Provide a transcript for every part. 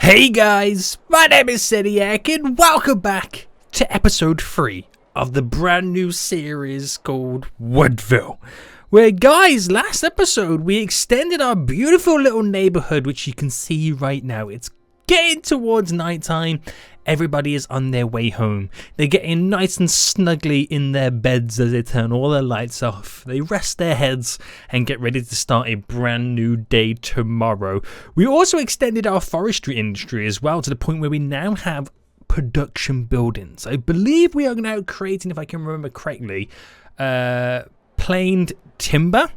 Hey guys, my name is Seniac and welcome back to episode 3 of the brand new series called Woodville. Where guys, last episode we extended our beautiful little neighborhood, which you can see right now. It's getting towards nighttime. Everybody is on their way home. They're getting nice and snugly in their beds as they turn all their lights off. They rest their heads and get ready to start a brand new day tomorrow. We also extended our forestry industry as well to the point where we now have production buildings. I believe we are now creating, if I can remember correctly, planed timber.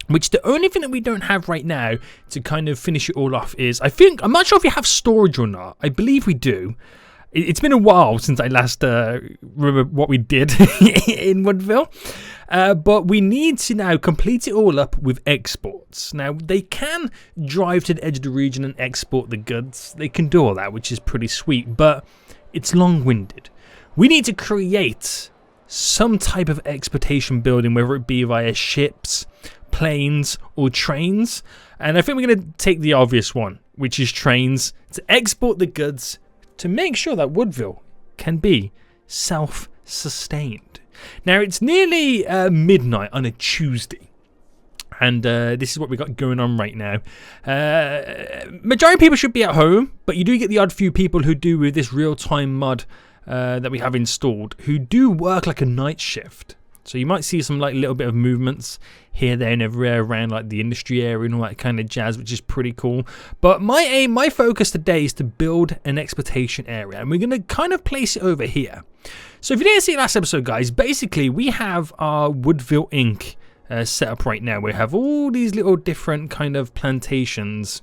Which the only thing that we don't have right now to kind of finish it all off is, I'm not sure if we have storage or not. I believe we do. It's been a while since I last remember what we did in Woodville. But we need to now complete it all up with exports. Now, they can drive to the edge of the region and export the goods. They can do all that, which is pretty sweet, but it's long-winded. We need to create some type of exportation building, whether it be via ships, planes or trains, and I think we're going to take the obvious one, which is trains, to export the goods to make sure that Woodville can be self-sustained. Now it's nearly midnight on a Tuesday, and this is what we got going on right now. Majority of people should be at home, but you do get the odd few people who do with this real-time mod that we have installed who do work like a night shift. So you might see some like little bit of movements here, there and everywhere around like the industry area and all that kind of jazz, which is pretty cool. But my focus today is to build an exportation area, and we're going to kind of place it over here. So if you didn't see last episode, guys, basically we have our Woodville Inc. Set up right now. We have all these little different kind of plantations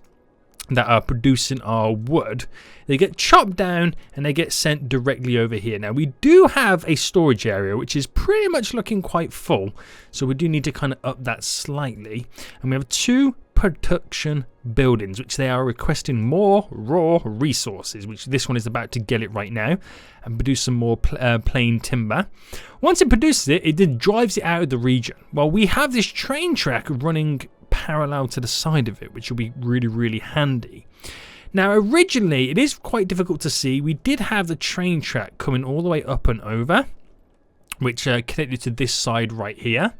that are producing our wood. They get chopped down and they get sent directly over here. Now we do have a storage area which is pretty much looking quite full, so we do need to kind of up that slightly, and we have 2 production buildings which they are requesting more raw resources, which this one is about to get it right now and produce some more plain timber. Once it produces it, it then drives it out of the region. Well, we have this train track running parallel to the side of it, which will be really handy. Now originally it is quite difficult to see. We did have the train track coming all the way up and over, which connected to this side right here.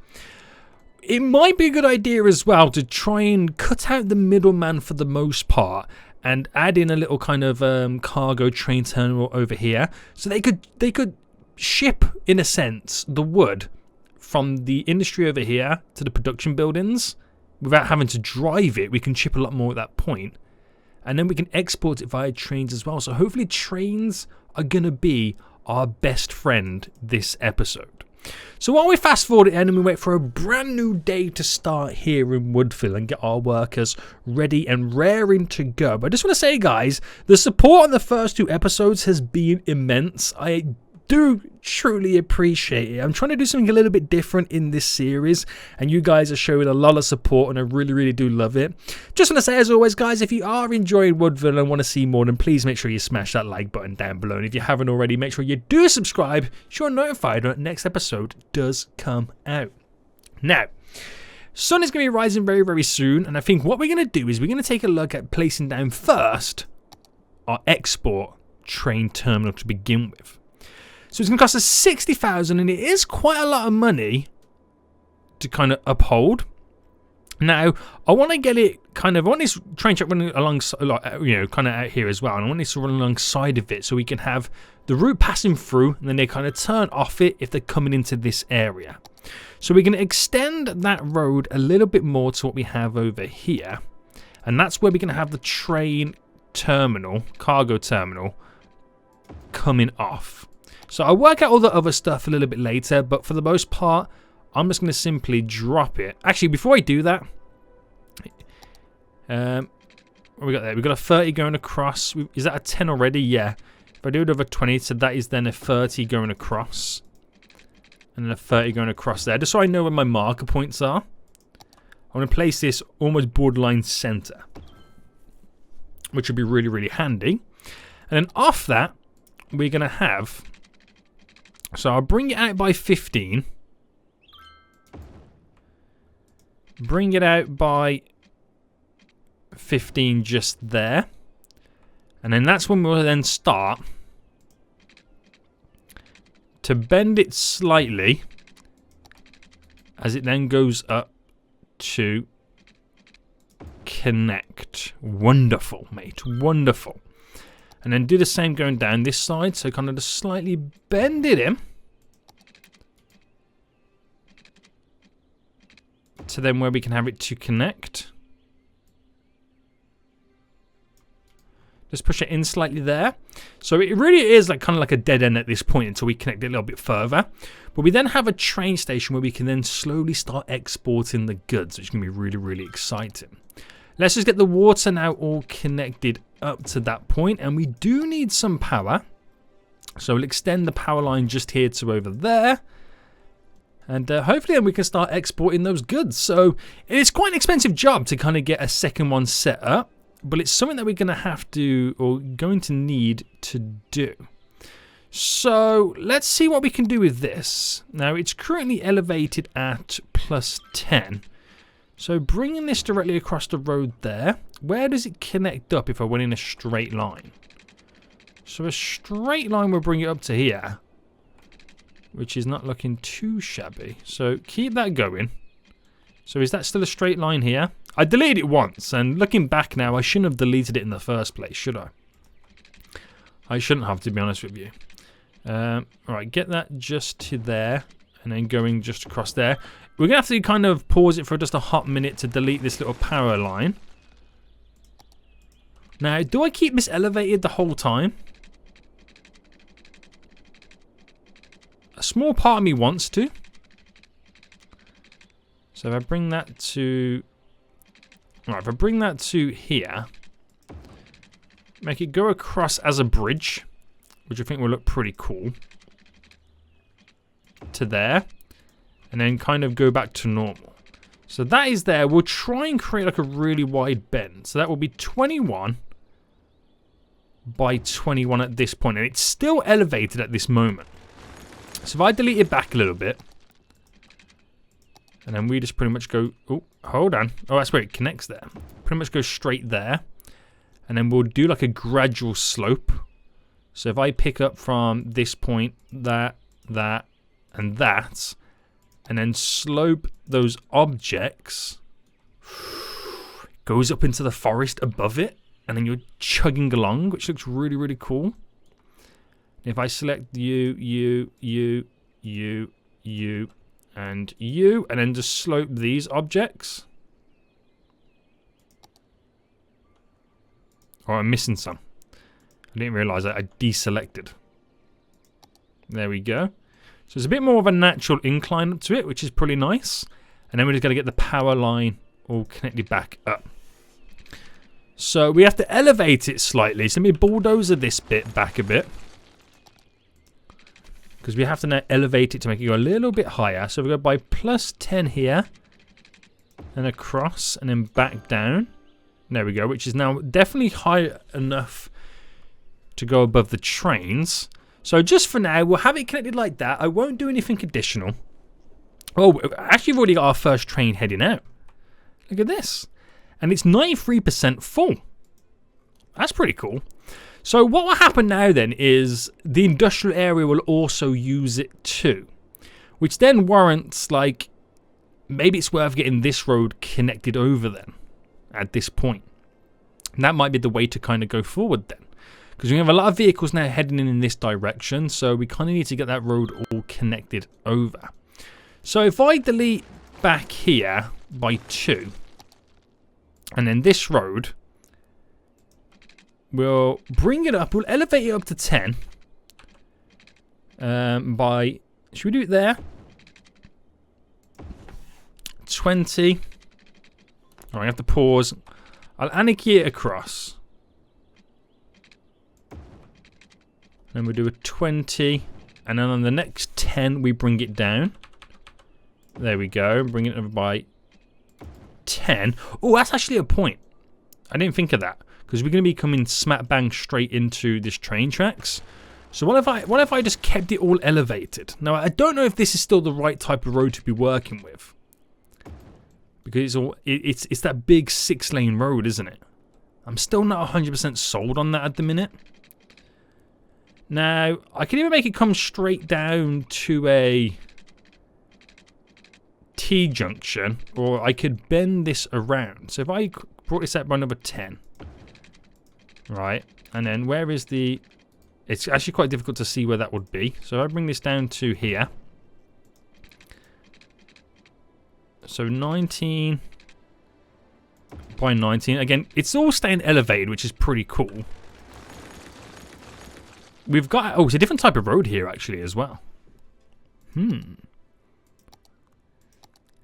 It might be a good idea as well to try and cut out the middleman for the most part and add in a little kind of cargo train terminal over here, so they could ship, in a sense, the wood from the industry over here to the production buildings without having to drive it. We can ship a lot more at that point, and then we can export it via trains as well. So hopefully trains are going to be our best friend this episode. So while we fast forward it and we wait for a brand new day to start here in Woodville and get our workers ready and raring to go, but I just want to say, guys, the support on the first 2 episodes has been immense. I do truly appreciate it. I'm trying to do something a little bit different in this series, and you guys are showing a lot of support, and I really do love it. Just want to say, as always, guys, if you are enjoying Woodville and want to see more, then please make sure you smash that like button down below, and if you haven't already, make sure you do subscribe so you're notified when the next episode does come out. Now, sun is going to be rising very soon, and I think what we're going to do is we're going to take a look at placing down first our export train terminal to begin with. So it's going to cost us 60,000, and it is quite a lot of money to kind of uphold. Now, I want to get it kind of, I want this train track running alongside, kind of out here as well, and I want this to run alongside of it so we can have the route passing through, and then they kind of turn off it if they're coming into this area. So we're going to extend that road a little bit more to what we have over here, and that's where we're going to have the train terminal, cargo terminal, coming off. So I'll work out all the other stuff a little bit later, but for the most part, I'm just going to simply drop it. Actually, before I do that, what we got there? We got a 30 going across. Is that a 10 already? Yeah. If I do it over 20, so that is then a 30 going across, and then a 30 going across there. Just so I know where my marker points are, I'm going to place this almost borderline center, which would be really handy. And then off that, we're going to have. So I'll bring it out by 15. Bring it out by 15 just there. And then that's when we'll then start to bend it slightly as it then goes up to connect. Wonderful, mate. Wonderful. And then do the same going down this side. So kind of just slightly bend it in. To then where we can have it to connect. Just push it in slightly there. So it really is like kind of like a dead end at this point until we connect it a little bit further. But we then have a train station where we can then slowly start exporting the goods, which is going to be really, really exciting. Let's just get the water now all connected up to that point, and we do need some power. So we'll extend the power line just here to over there. And hopefully then we can start exporting those goods. So it's quite an expensive job to kind of get a second one set up. But it's something that we're going to have to, or going to need to do. So let's see what we can do with this. Now it's currently elevated at +10. So bringing this directly across the road there, where does it connect up if I went in a straight line? So a straight line will bring it up to here, which is not looking too shabby. So keep that going. So is that still a straight line here? I deleted it once, and looking back now, I shouldn't have deleted it in the first place, should I? I shouldn't have, to be honest with you. Alright, get that just to there, and then going just across there. We're going to have to kind of pause it for just a hot minute to delete this little power line. Now, do I keep this elevated the whole time? A small part of me wants to. So if I bring that to... Alright, if I bring that to here, make it go across as a bridge, which I think will look pretty cool, to there, and then kind of go back to normal. So that is there. We'll try and create like a really wide bend. So that will be 21 by 21 at this point, and it's still elevated at this moment. So if I delete it back a little bit, and then we just pretty much go... Oh, hold on. Oh, that's where it connects there. Pretty much go straight there. And then we'll do like a gradual slope. So if I pick up from this point, that, and that, and then slope those objects, goes up into the forest above it, and then you're chugging along, which looks really, really cool. If I select you, and you, and then just slope these objects. Oh, I'm missing some. I didn't realise that I deselected. There we go. So there's a bit more of a natural incline up to it, which is pretty nice. And then we're just going to get the power line all connected back up. So we have to elevate it slightly. So let me bulldozer this bit back a bit. Because we have to now elevate it to make it go a little bit higher. So we go by +10 here. And across. And then back down. There we go. Which is now definitely high enough to go above the trains. So just for now, we'll have it connected like that. I won't do anything additional. Oh, actually we've already got our first train heading out. Look at this. And it's 93% full. That's pretty cool. So what will happen now then is the industrial area will also use it too. Which then warrants, like, maybe it's worth getting this road connected over then. At this point. And that might be the way to kind of go forward then. Because we have a lot of vehicles now heading in this direction. So we kind of need to get that road all connected over. So if I delete back here by 2. And then this road... We'll bring it up. We'll elevate it up to 10. By... Should we do it there? 20. Alright, I have to pause. I'll anarchy it across. Then we'll do a 20. And then on the next 10, we bring it down. There we go. Bring it over by 10. Oh, that's actually a point. I didn't think of that. Because we're going to be coming smack bang straight into this train tracks. So what if I just kept it all elevated? Now, I don't know if this is still the right type of road to be working with. Because it's that big 6-lane road, isn't it? I'm still not 100% sold on that at the minute. Now, I can either make it come straight down to a T-junction, or I could bend this around. So if I brought this out by another 10, right, and then where is the... It's actually quite difficult to see where that would be. So if I bring this down to here. So 19 by 19. Again, it's all staying elevated, which is pretty cool. We've got... Oh, it's a different type of road here, actually, as well.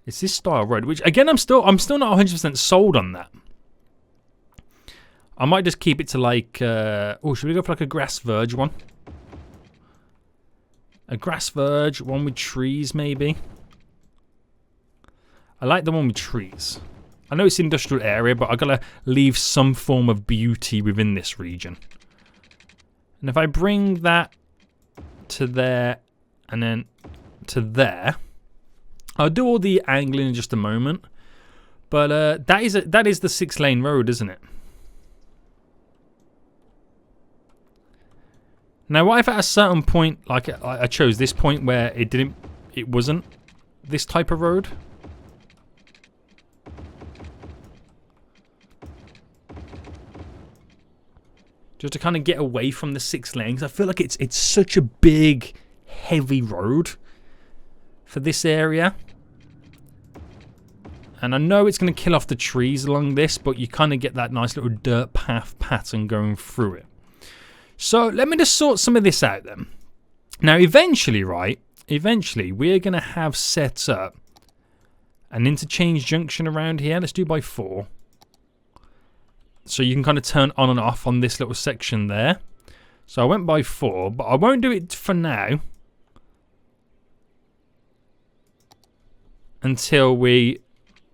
It's this style road, which, again, I'm still not 100% sold on that. I might just keep it to, like... oh, should we go for, like, a grass verge one? A grass verge, one with trees, maybe. I like the one with trees. I know it's industrial area, but I've got to leave some form of beauty within this region. And if I bring that to there and then to there, I'll do all the angling in just a moment. But that is the 6-lane road, isn't it? Now, what if at a certain point, like I chose this point where it wasn't this type of road? Just to kind of get away from the 6 lanes. I feel like it's such a big, heavy road for this area. And I know it's going to kill off the trees along this, but you kind of get that nice little dirt path pattern going through it. So let me just sort some of this out then. Now eventually, right, we're going to have set up an interchange junction around here. Let's do by 4. So you can kind of turn on and off on this little section there. So I went by 4, but I won't do it for now. Until we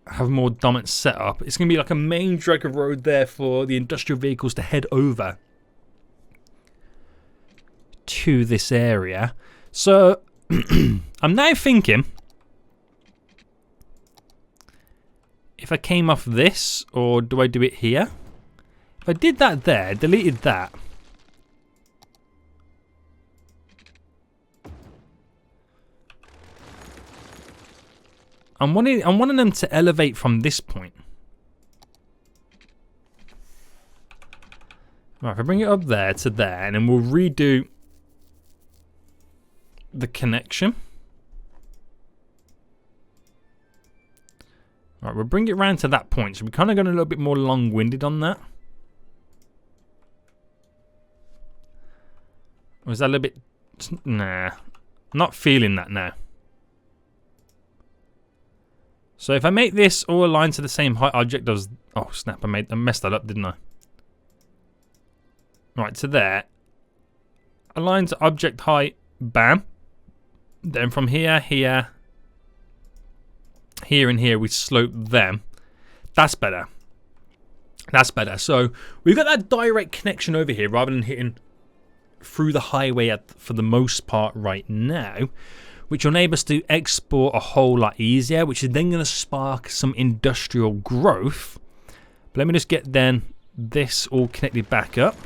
have more dominant setup. It's going to be like a main drag of road there for the industrial vehicles to head over to this area. So I'm now thinking, if I came off this, or do I do it here? If I did that there, deleted that. I'm wanting them to elevate from this point. Right, if I bring it up there to there, and then we'll redo the connection. Right, we'll bring it round to that point. So we're kind of going a little bit more long-winded on that. Or is that a little bit... Nah. Not feeling that now. So if I make this all aligned to the same height object as... Oh, snap. I messed that up, didn't I? Right, to there. Align to object height. Bam. Then from here, here, and here, we slope them. That's better. That's better. So we've got that direct connection over here rather than hitting through the highway for the most part right now, which will enable us to export a whole lot easier, which is then going to spark some industrial growth. But let me just get then this all connected back up.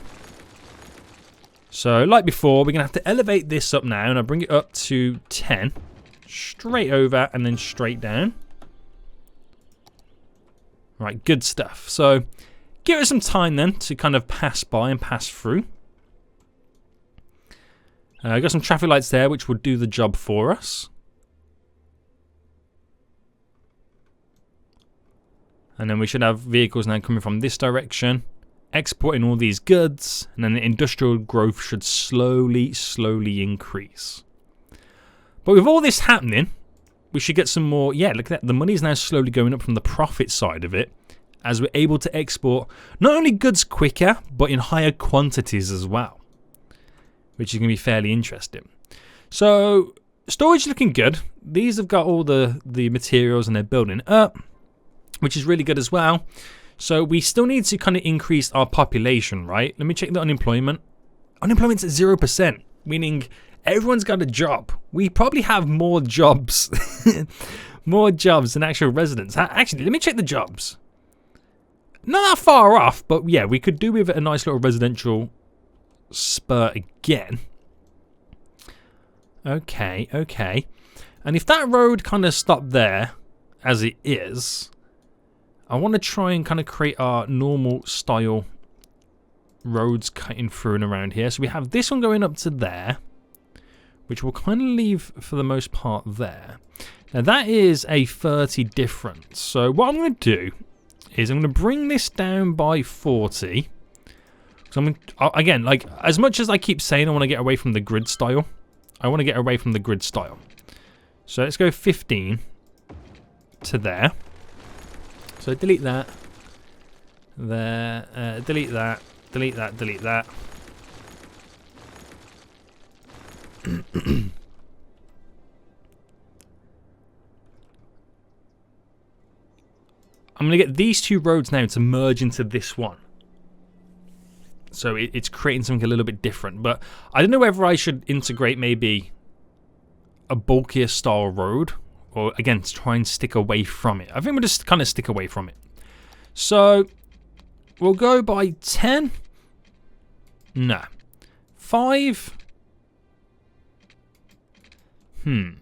So like before, we're going to have to elevate this up now, and I'll bring it up to 10, straight over and then straight down. Right, good stuff. So give it some time then to kind of pass by and pass through. I've got some traffic lights there which will do the job for us. And then we should have vehicles now coming from this direction, exporting all these goods, and then the industrial growth should slowly increase. But with all this happening, we should get some more... Yeah, look at that. The money is now slowly going up from the profit side of it, as we're able to export not only goods quicker, but in higher quantities as well, which is going to be fairly interesting. So storage is looking good. These have got all the materials and they're building up, which is really good as well. So we still need to kind of increase our population, right? Let me check the unemployment. Unemployment's at 0%, meaning everyone's got a job. We probably have more jobs, more jobs than actual residents. Actually, let me check the jobs. not that far off, but yeah, we could do with a nice little residential spur again. Okay, okay. And if that road kind of stopped there, as it is, I want to try and kind of create our normal style roads cutting through and around here. So we have this one going up to there, which we'll kind of leave for the most part there. Now that is a 30 difference. So what I'm going to do is I'm going to bring this down by 40. So I'm going to, again, like as much as I keep saying I want to get away from the grid style, I want to get away from the grid style. So let's go 15 to there. So delete that. There, delete that, delete that, delete that. I'm going to get these two roads now to merge into this one. So it's creating something a little bit different. But I don't know whether I should integrate maybe a bulkier style road. Or again, try and stick away from it. I think we'll just kind of stick away from it. So we'll go by 10. No. 5. Can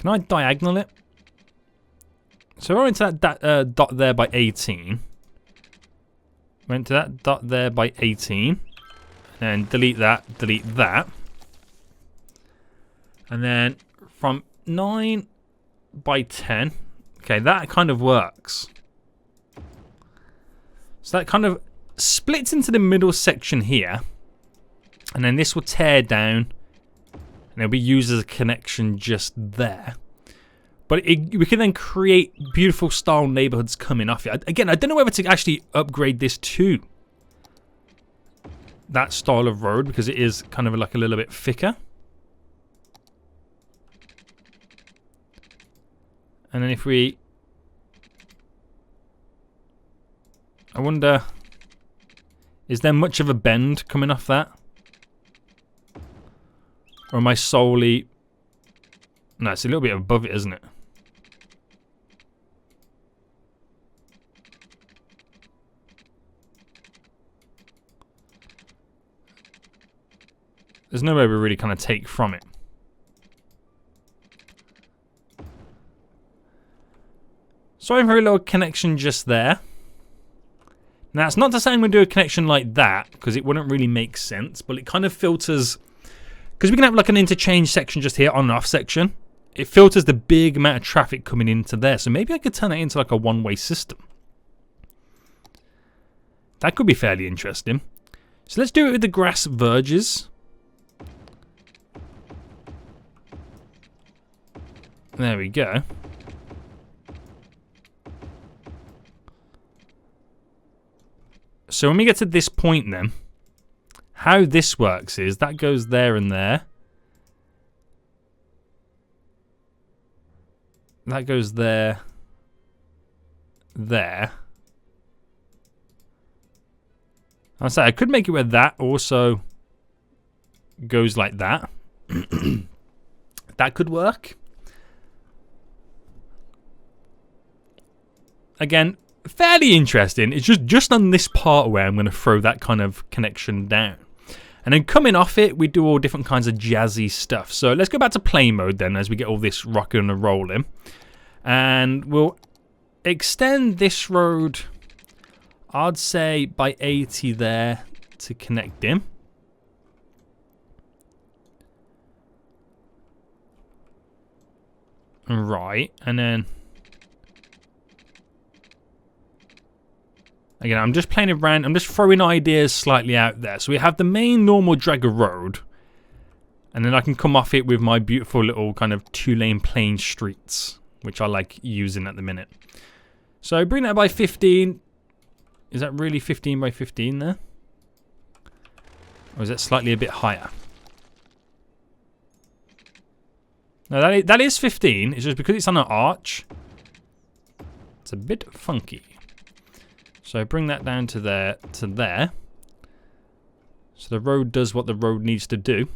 I diagonal it? So I went to that dot there by 18. Went to that dot there by 18. And delete that, delete that. And then from 9 by 10. Okay, that kind of works. So that kind of splits into the middle section here. And then this will tear down. And it'll be used as a connection just there. But we can then create beautiful style neighborhoods coming off it. Again, I don't know whether to actually upgrade this to that style of road because it is kind of like a little bit thicker. And then if we... I wonder... Is there much of a bend coming off that? Or am I solely... No, it's a little bit above it, isn't it? There's no way we really kind of take from it. So I have a little connection just there. Now, it's not to say I'm going to do a connection like that, because it wouldn't really make sense, but it kind of filters... Because we can have like an interchange section just here, on and off section. It filters the big amount of traffic coming into there. So maybe I could turn it into like a one-way system. That could be fairly interesting. So let's do it with the grass verges. There we go. So when we get to this point then, how this works is that goes there and there. That goes there, there. I'll say I could make it where that also goes like that. That could work. Again, fairly interesting. It's just on this part where I'm going to throw that kind of connection down. And then coming off it, we do all different kinds of jazzy stuff. So let's go back to play mode then as we get all this rocking and rolling. And we'll extend this road, I'd say, by 80 there to connect in. Right, and then... Again, I'm just playing around. I'm just throwing ideas slightly out there. So we have the main normal dragger road. And then I can come off it with my beautiful little kind of two-lane plain streets, which I like using at the minute. So bring that by 15. Is that really 15 by 15 there? Or is that slightly a bit higher? No, that is 15. It's just because it's on an arch. It's a bit funky. So bring that down to there, to there. So the road does what the road needs to do.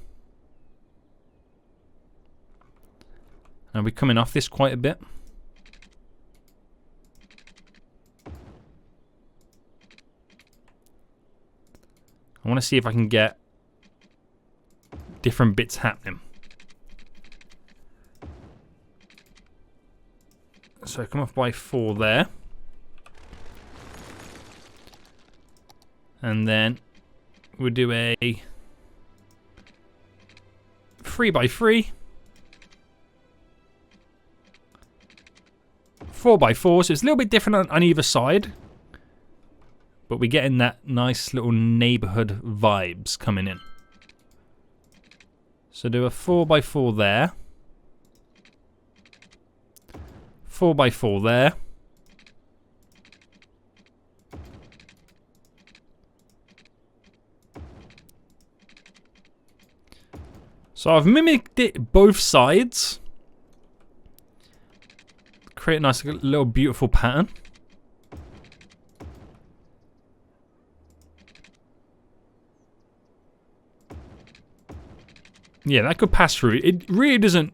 And we're coming off this quite a bit. I want to see if I can get different bits happening. So come off by 4 there. And then we'll do a 3 by 3. 4 by 4, so it's a little bit different on either side. But we're getting that nice little neighborhood vibes coming in. So do a 4 by 4 there. 4 by 4 there. So I've mimicked it both sides. Create a nice little beautiful pattern. Yeah, that could pass through. It really doesn't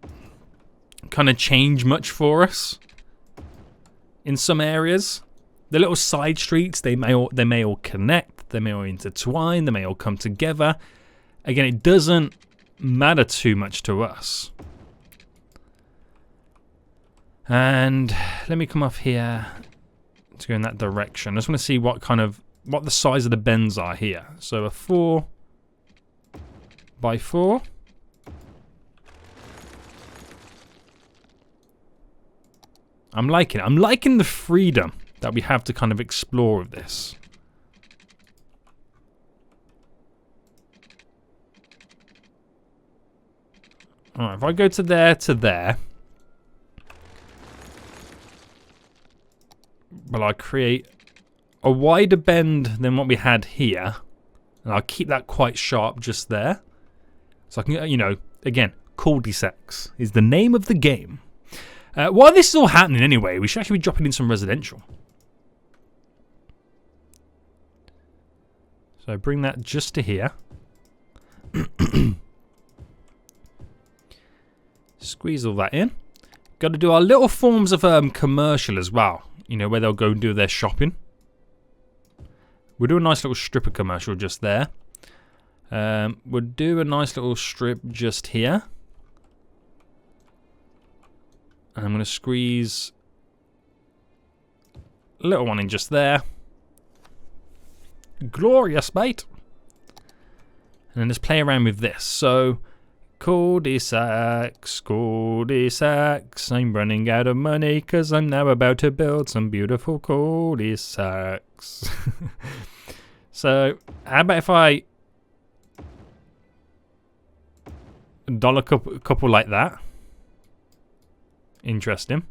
kind of change much for us in some areas. The little side streets, they may all connect, they may all intertwine, they may all come together. Again, it doesn't matter too much to us. And let me come off here to go in that direction. I just want to see what the size of the bends are here. So a 4 by 4. I'm liking it. I'm liking the freedom that we have to kind of explore with this. Alright, if I go to there, well, I'll create a wider bend than what we had here. And I'll keep that quite sharp just there. So I can, you know, again, cul-de-sacs is the name of the game. While this is all happening anyway, we should actually be dropping in some residential. So bring that just to here. Squeeze all that in. Got to do our little forms of commercial as well. You know, where they'll go and do their shopping. We'll do a nice little strip of commercial just there. We'll do a nice little strip just here. And I'm going to squeeze a little one in just there. Glorious, mate. And then let's play around with this. So, cul-de-sacs, cul-de-sacs. I'm running out of money because I'm now about to build some beautiful cul-de-sacs. So, how about if I dollar couple like that? Interesting.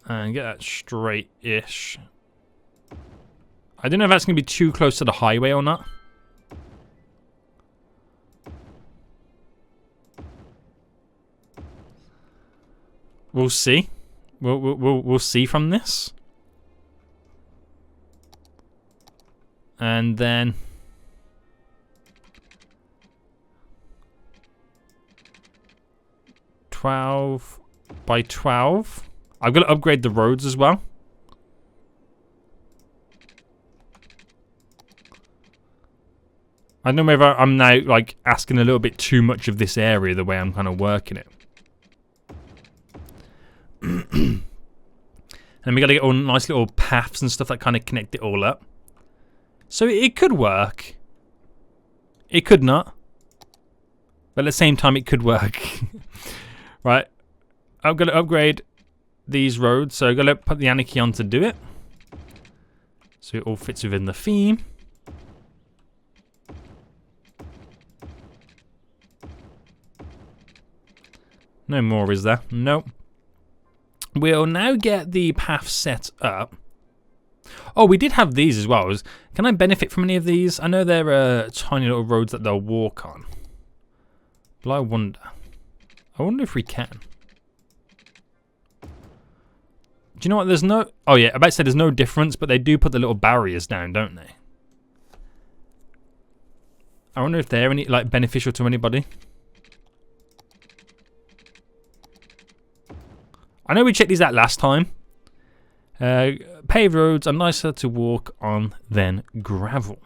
And get that straight-ish. I don't know if that's going to be too close to the highway or not. We'll see. We'll see from this. And then 12 by 12. I've got to upgrade the roads as well. I don't know whether I'm now like asking a little bit too much of this area the way I'm kind of working it. And we got to get all nice little paths and stuff that kind of connect it all up. So it could work. It could not. But at the same time, it could work. Right. I'm going to upgrade these roads. So I'm going to put the Anarchy on to do it. So it all fits within the theme. No more, is there? Nope. We'll now get the path set up. Oh, we did have these as well. Can I benefit from any of these? I know they're tiny little roads that they'll walk on. But I wonder if we can. Do you know what? There's no... Oh, yeah. I about to say there's no difference, but they do put the little barriers down, don't they? I wonder if they're any like beneficial to anybody. I know we checked these out last time. Paved roads are nicer to walk on than gravel.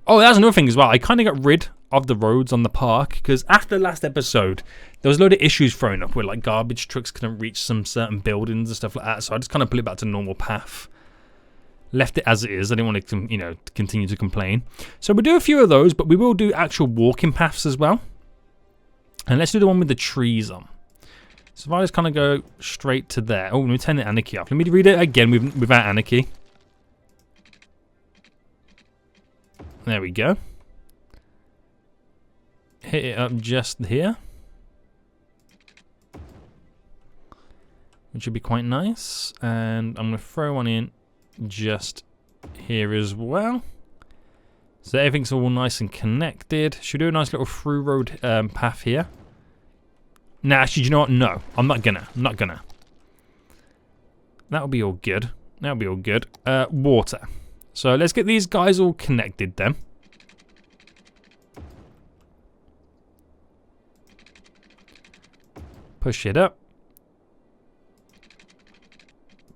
Oh, that's another thing as well. I kind of got rid of the roads on the park because after the last episode, there was a load of issues thrown up where like garbage trucks couldn't reach some certain buildings and stuff like that. So I just kind of put it back to normal path. Left it as it is. I didn't want it to, to continue to complain. So we'll do a few of those, but we will do actual walking paths as well. And let's do the one with the trees on. So if I just kind of go straight to there. Oh, let me turn the anarchy off. Let me read it again without anarchy. There we go. Hit it up just here. Which would be quite nice. And I'm going to throw one in just here as well. So everything's all nice and connected. Should we do a nice little through road path here? Nah, actually, do you know what? No, I'm not gonna. That'll be all good. Water. So let's get these guys all connected then. Push it up.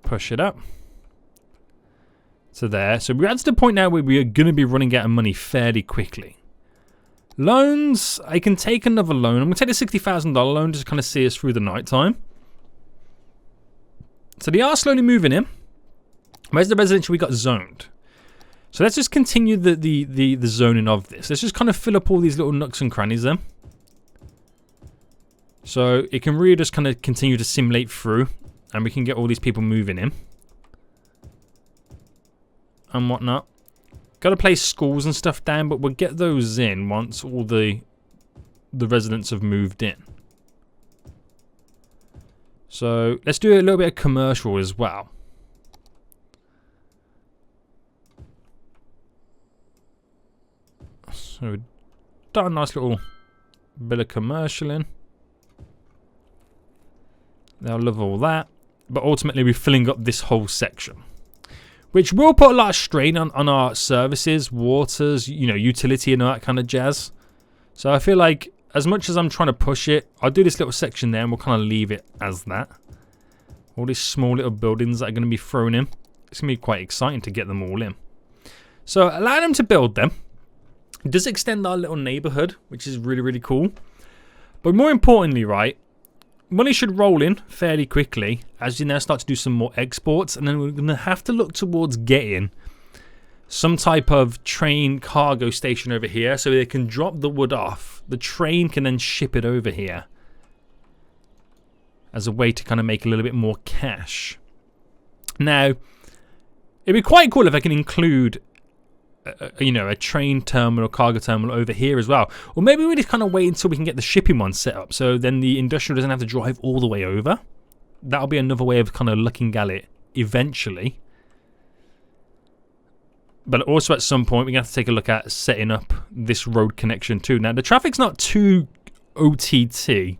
Push it up. So there. So we're at the point now where we are going to be running out of money fairly quickly. Loans. I can take another loan. I'm going to take the $60,000 loan just to kind of see us through the night time. So they are slowly moving in. Where's the residential we got zoned? So let's just continue the zoning of this. Let's just kind of fill up all these little nooks and crannies then. So it can really just kind of continue to simulate through. And we can get all these people moving in. And whatnot. Got to place schools and stuff down, but we'll get those in once all the residents have moved in. So let's do a little bit of commercial as well. So we've done a nice little bit of commercial in. They'll love all that. But ultimately we're filling up this whole section. Which will put a lot of strain on our services, waters, utility and all that kind of jazz. So I feel like as much as I'm trying to push it, I'll do this little section there and we'll kind of leave it as that. All these small little buildings that are going to be thrown in. It's going to be quite exciting to get them all in. So allow them to build them. It does extend our little neighborhood, which is really, really cool. But more importantly, right, money should roll in fairly quickly as you now start to do some more exports, and then we're going to have to look towards getting some type of train cargo station over here so they can drop the wood off. The train can then ship it over here as a way to kind of make a little bit more cash. Now, it'd be quite cool if I can include a train terminal, cargo terminal over here as well. Or maybe we just kind of wait until we can get the shipping one set up, so then the industrial doesn't have to drive all the way over. That'll be another way of kind of looking at it eventually. But also at some point we're going to have to take a look at setting up this road connection too. Now the traffic's not too OTT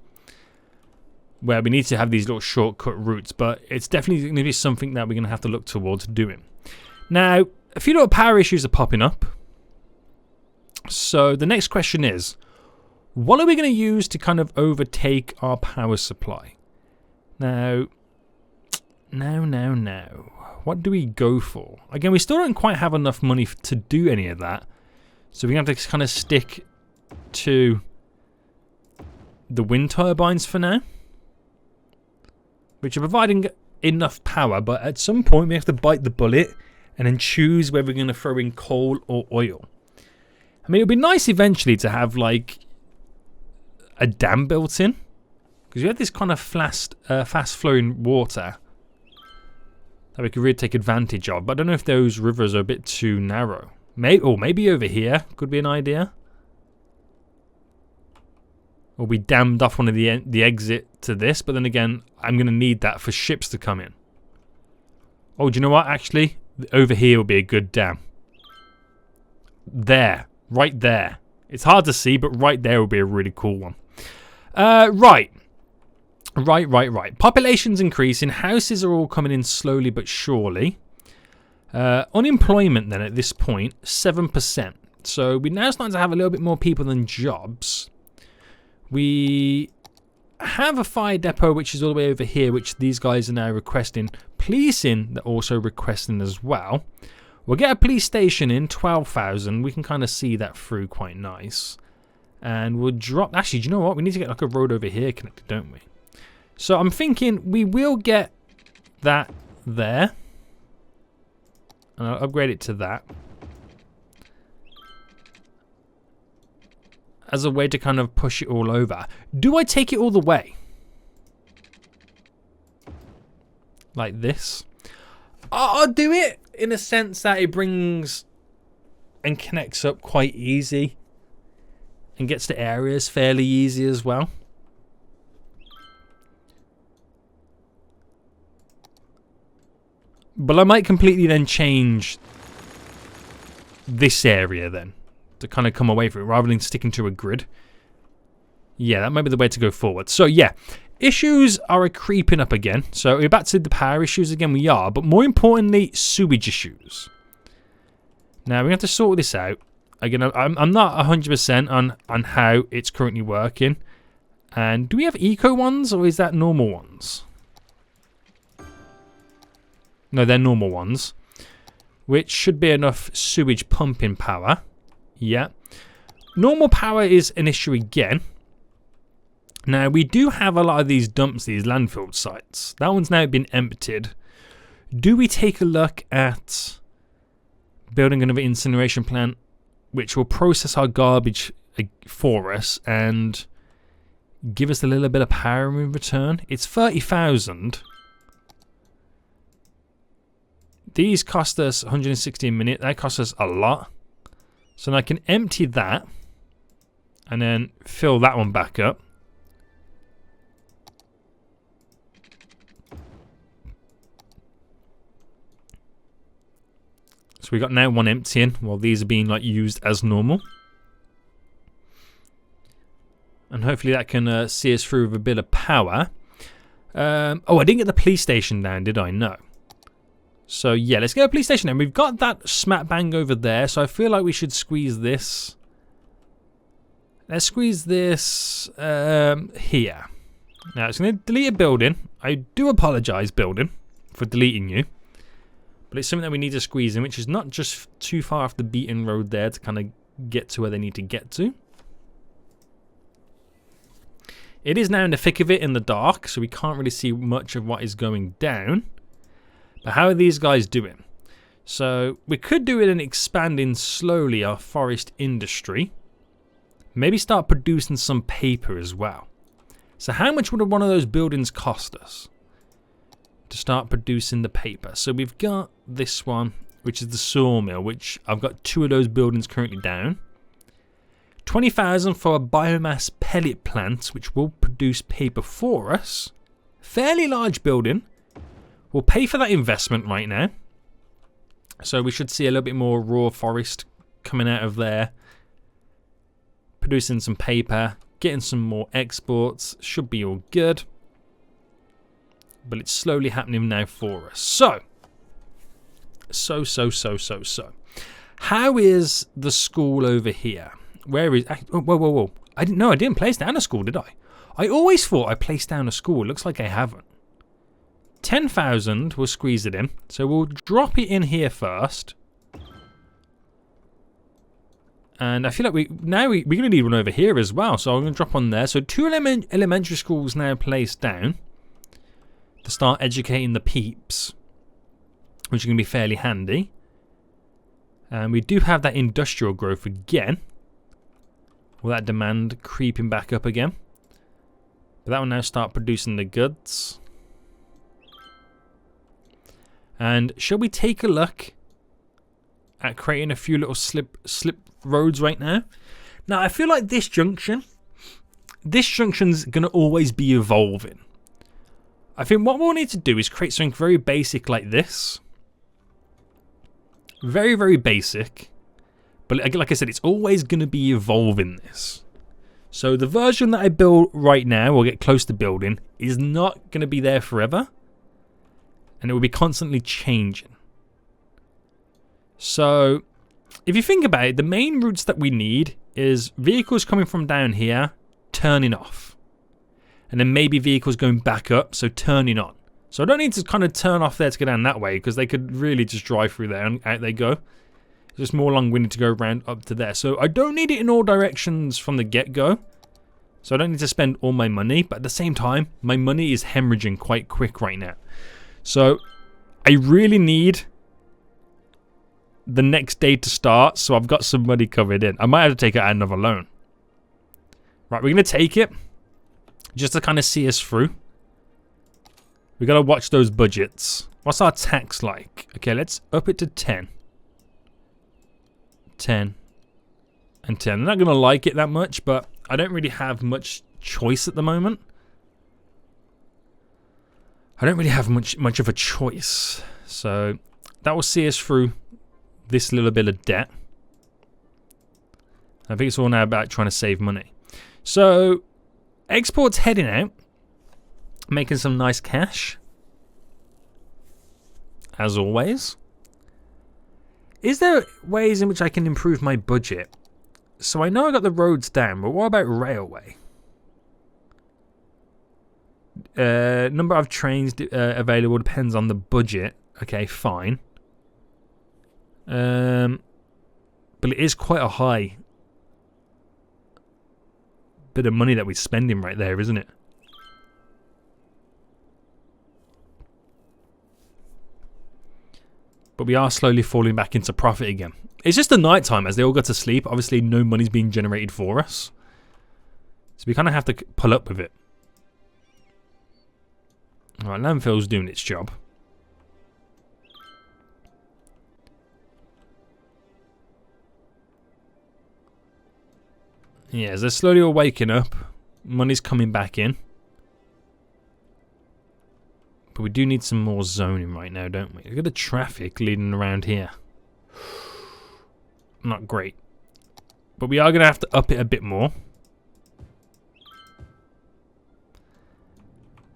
where we need to have these little shortcut routes, but it's definitely going to be something that we're going to have to look towards doing. Now, a few little power issues are popping up. So the next question is, what are we going to use to kind of overtake our power supply? Now, what do we go for? Again, we still don't quite have enough money to do any of that. So we're going to have to kind of stick to the wind turbines for now, which are providing enough power, but at some point we have to bite the bullet and then choose whether we're going to throw in coal or oil. I mean, it would be nice eventually to have like a dam built in, because we have this kind of fast-flowing water that we could really take advantage of. But I don't know if those rivers are a bit too narrow. Maybe over here could be an idea. Or we dammed off one of the exit to this, but then again, I'm going to need that for ships to come in. Oh, do you know what? Actually, over here would be a good dam. There. Right there. It's hard to see, but right there would be a really cool one. Right. Population's increasing. Houses are all coming in slowly but surely. Unemployment then at this point, 7%. So we're now starting to have a little bit more people than jobs. We have a fire depot which is all the way over here, which these guys are now requesting. Policing, they're also requesting as well. We'll get a police station in, 12,000. We can kind of see that through quite nice. And we'll drop... Actually, do you know what? We need to get like a road over here connected, don't we? So I'm thinking we will get that there. And I'll upgrade it to that. As a way to kind of push it all over. Do I take it all the way? Like this? I'll do it in a sense that it brings and connects up quite easy. And gets to areas fairly easy as well. But I might completely then change this area then. To kind of come away from it rather than sticking to a grid. Yeah, that might be the way to go forward. So yeah, issues are creeping up again. So we're back to the power issues again, we are. But more importantly, sewage issues. Now we have to sort this out. Again, I'm not 100% on how it's currently working. And do we have eco ones or is that normal ones? No, they're normal ones. Which should be enough sewage pumping power. Yeah. Normal power is an issue again. Now, we do have a lot of these dumps, these landfill sites. That one's now been emptied. Do we take a look at building another incineration plant which will process our garbage for us and give us a little bit of power in return? It's 30,000. These cost us 160 a minute. That costs us a lot. So now I can empty that and then fill that one back up. So we got now one emptying while these are being like used as normal. And hopefully that can see us through with a bit of power. Oh, I didn't get the police station down, did I? No. So yeah, let's get a police station down. We've got that smack bang over there, so I feel like we should squeeze this. Let's squeeze this here. Now it's going to delete a building. I do apologise, building, for deleting you. But it's something that we need to squeeze in, which is not just too far off the beaten road there to kind of get to where they need to get to. It is now in the thick of it in the dark, so we can't really see much of what is going down. But how are these guys doing? So we could do it in expanding slowly our forest industry. Maybe start producing some paper as well. So how much would one of those buildings cost us to start producing the paper? So we've got this one, which is the sawmill, which I've got 2 of those buildings currently down. 20,000 for a biomass pellet plant, which will produce paper for us. Fairly large building. We'll pay for that investment right now. So we should see a little bit more raw forest coming out of there. Producing some paper, getting some more exports. Should be all good. But it's slowly happening now for us. So. How is the school over here? Where is... Oh, whoa. I didn't place down a school, did I? I always thought I placed down a school. It looks like I haven't. 10,000, we'll squeeze it in. So we'll drop it in here first. And I feel like we're going to need one over here as well. So I'm going to drop on there. So 2 elementary schools now placed down to start educating the peeps, which is going to be fairly handy. And we do have that industrial growth again. Will that demand creeping back up again? But that will now start producing the goods. And shall we take a look at creating a few little slip roads right now? Now I feel like this junction's going to always be evolving. I think what we'll need to do is create something very basic like this. Very, very basic. But like I said, it's always going to be evolving this. So the version that I build right now, or get close to building, is not going to be there forever. And it will be constantly changing. So if you think about it, the main routes that we need is vehicles coming from down here, turning off. and then maybe vehicles going back up, so turning on. So I don't need to kind of turn off there to go down that way, because they could really just drive through there and out they go. It's just more long-winded to go around up to there. So I don't need it in all directions from the get-go. So I don't need to spend all my money, but at the same time, my money is hemorrhaging quite quick right now. So I really need the next day to start, so I've got some money covered in. I might have to take out another loan. Right, we're going to take it just to kind of see us through. We got to watch those budgets. What's our tax like? Okay, let's up it to 10. 10. And 10. I'm not going to like it that much, but I don't really have much choice at the moment. I don't really have much of a choice. So that will see us through this little bit of debt. I think it's all now about trying to save money. So export's heading out, making some nice cash, as always. Is there ways in which I can improve my budget? So I know I got the roads down, but what about railway? Number of trains available depends on the budget. Okay, fine. But it is quite a high bit of money that we're spending right there, isn't it? But we are slowly falling back into profit again. It's just the night time as they all go to sleep. Obviously, no money's being generated for us. So we kind of have to pull up with it. Alright, landfill's doing its job. Yeah, as they're slowly all waking up, money's coming back in. But we do need some more zoning right now, don't we? Look at the traffic leading around here. Not great. But we are going to have to up it a bit more.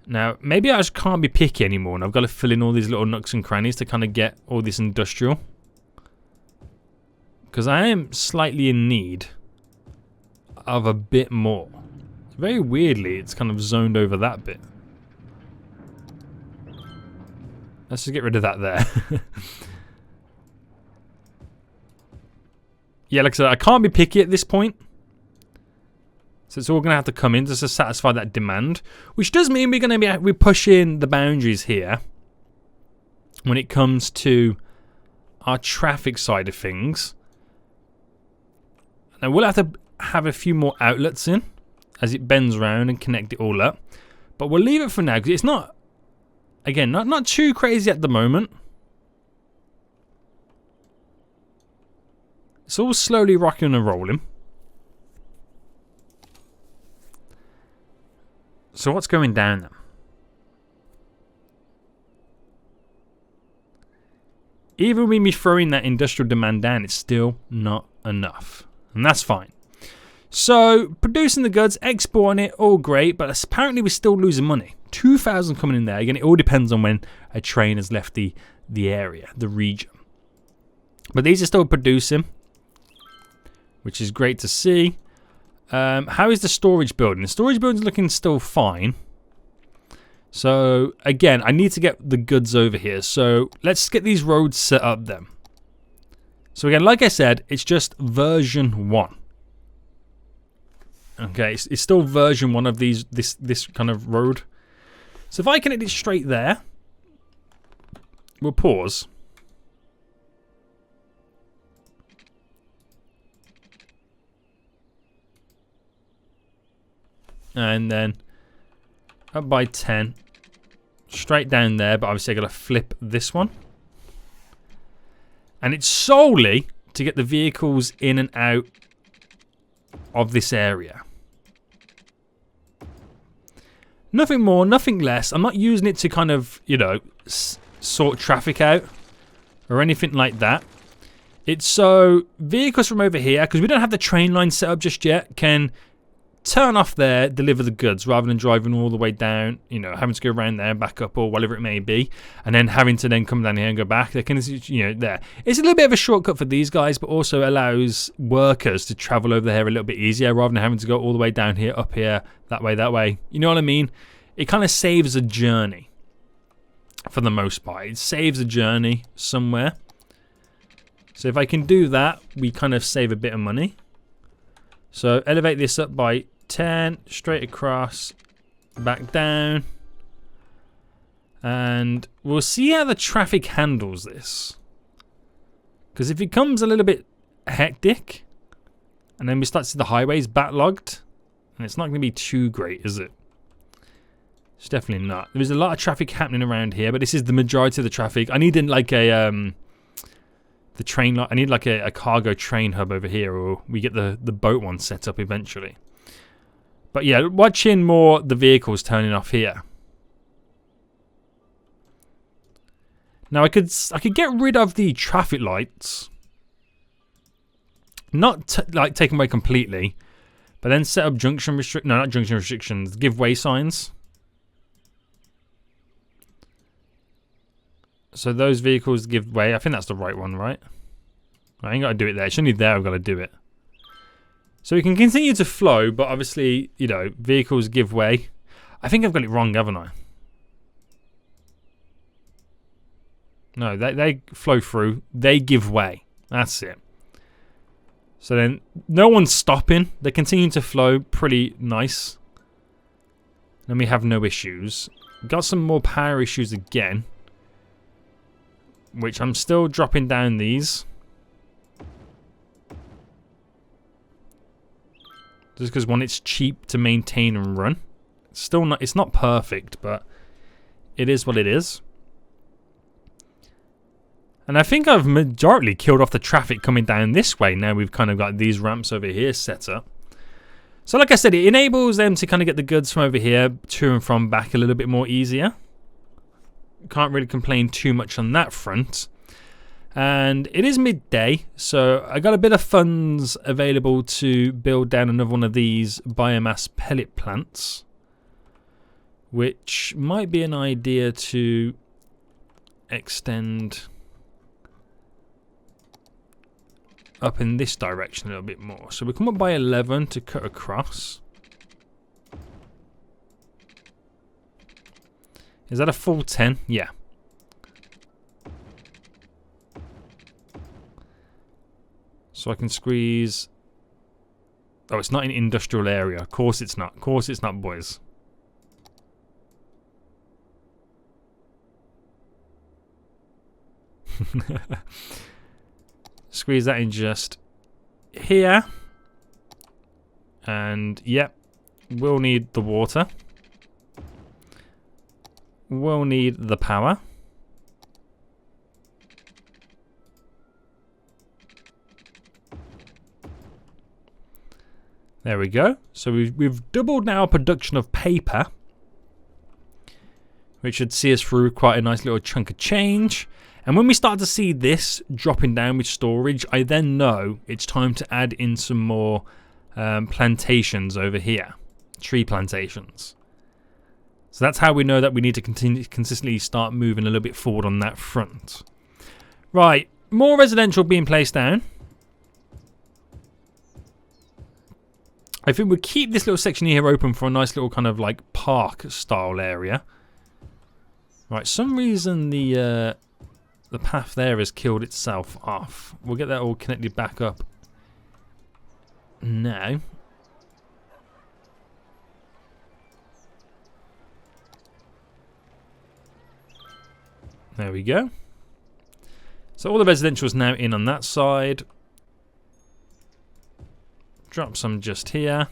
Now, maybe I just can't be picky anymore, and I've got to fill in all these little nooks and crannies to kind of get all this industrial. Because I am slightly in need of a bit more. Very weirdly, it's kind of zoned over that bit. Let's just get rid of that there. Yeah, like I said, I can't be picky at this point. So it's all going to have to come in just to satisfy that demand. Which does mean we're going to be pushing the boundaries here. When it comes to our traffic side of things. Now we'll have to have a few more outlets in. As it bends around and connect it all up. But we'll leave it for now because it's not... Again, not too crazy at the moment. It's all slowly rocking and rolling. So what's going down then? Even with me throwing that industrial demand down, it's still not enough. And that's fine. So, producing the goods, exporting it, all great, but apparently we're still losing money. 2,000 coming in there. Again, it all depends on when a train has left the area, the region. But these are still producing, which is great to see. How is the storage building? The storage building's looking still fine. So, again, I need to get the goods over here. So, let's get these roads set up then. So, again, like I said, it's just version 1. Okay, it's still version 1 of this kind of road. So if I connect it straight there, we'll pause. And then up by 10, straight down there, but obviously I've got to flip this one. And it's solely to get the vehicles in and out of this area. Nothing more, nothing less. I'm not using it to kind of, you know, sort traffic out or anything like that. It's so vehicles from over here, because we don't have the train line set up just yet, can turn off there, deliver the goods, rather than driving all the way down, you know, having to go around there and back up or whatever it may be, and then having to then come down here and go back. They can, you know, there. It's a little bit of a shortcut for these guys, but also allows workers to travel over there a little bit easier, rather than having to go all the way down here, up here, that way, that way. You know what I mean? It kind of saves a journey for the most part. It saves a journey somewhere. So if I can do that, we kind of save a bit of money. So elevate this up by 10, straight across, back down. And we'll see how the traffic handles this. Because if it comes a little bit hectic, and then we start to see the highways backlogged, and it's not going to be too great, is it? It's definitely not. There's a lot of traffic happening around here, but this is the majority of the traffic. I need like a the train. I need like a cargo train hub over here, or we get the boat one set up eventually. But yeah, watching more the vehicles turning off here. Now I could get rid of the traffic lights, not like take them away completely, but then set up not junction restrictions, give way signs. So those vehicles give way. I think that's the right one, right? I ain't got to do it there. It's only there I've got to do it. So we can continue to flow, but obviously, you know, vehicles give way. I think I've got it wrong, haven't I? No, they flow through. They give way. That's it. So then no one's stopping. They continue to flow pretty nice. And we have no issues. Got some more power issues again, which I'm still dropping down these. Just because one, it's cheap to maintain and run. It's not perfect, but it is what it is. And I think I've majorly killed off the traffic coming down this way. Now we've kind of got these ramps over here set up. So like I said, it enables them to kind of get the goods from over here to and from back a little bit more easier. Can't really complain too much on that front. And it is midday, so I got a bit of funds available to build down another one of these biomass pellet plants, which might be an idea to extend up in this direction a little bit more. So we come up by 11 to cut across. Is that a full 10? Yeah. So I can squeeze. Oh, it's not an industrial area. Of course it's not. Of course it's not, boys. Squeeze that in just here. And yep, we'll need the water. We'll need the power. There we go. So we've doubled now our production of paper, which should see us through quite a nice little chunk of change. And when we start to see this dropping down with storage, I then know it's time to add in some more plantations over here, tree plantations. So that's how we know that we need to consistently start moving a little bit forward on that front. Right, more residential being placed down. I think we'll keep this little section here open for a nice little kind of like park style area. Right, some reason the path there has killed itself off. We'll get that all connected back up now. There we go. So all the residential is now in on that side. Drop some just here.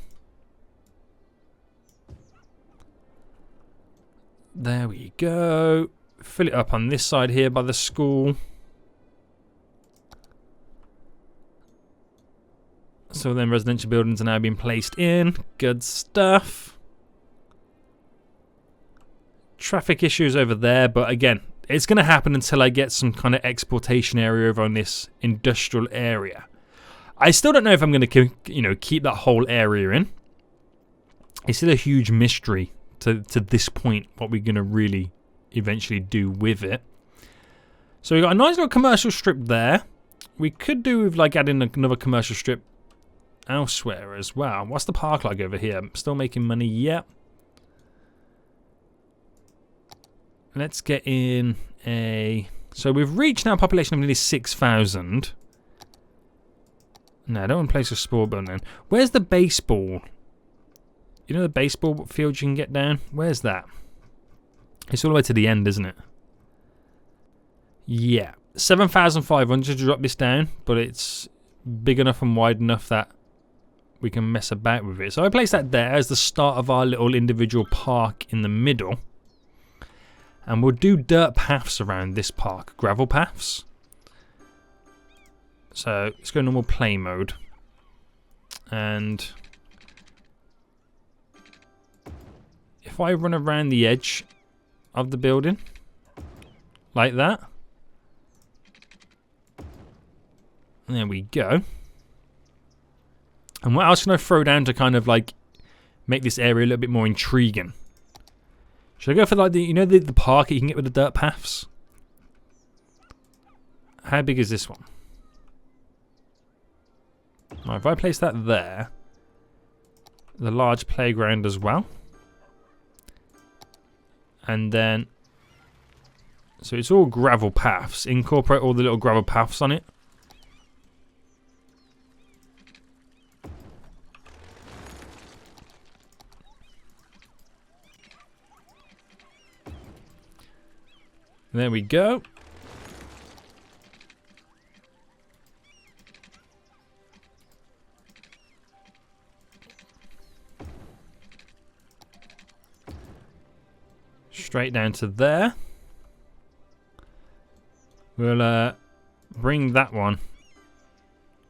There we go. Fill it up on this side here by the school. So then residential buildings are now being placed in. Good stuff. Traffic issues over there, but again, it's going to happen until I get some kind of exportation area over on this industrial area. I still don't know if I'm going to, keep that whole area in. It's still a huge mystery to this point what we're going to really eventually do with it. So we've got a nice little commercial strip there. We could do with like adding another commercial strip elsewhere as well. What's the park like over here? Still making money? Yep. Let's get in a... So we've reached now a population of nearly 6,000. No, I don't want to place a sport button then. Where's the baseball? You know the baseball field you can get down? Where's that? It's all the way to the end, isn't it? Yeah. 7,500 to drop this down, but it's big enough and wide enough that we can mess about with it. So I place that there as the start of our little individual park in the middle. And we'll do dirt paths around this park. Gravel paths. So let's go normal play mode. And if I run around the edge of the building like that. There we go. And what else can I throw down to kind of like make this area a little bit more intriguing? Should I go for like the, you know, the park that you can get with the dirt paths? How big is this one? Right, if I place that there, the large playground as well. And then, so it's all gravel paths. Incorporate all the little gravel paths on it. There we go. Straight down to there. We'll bring that one.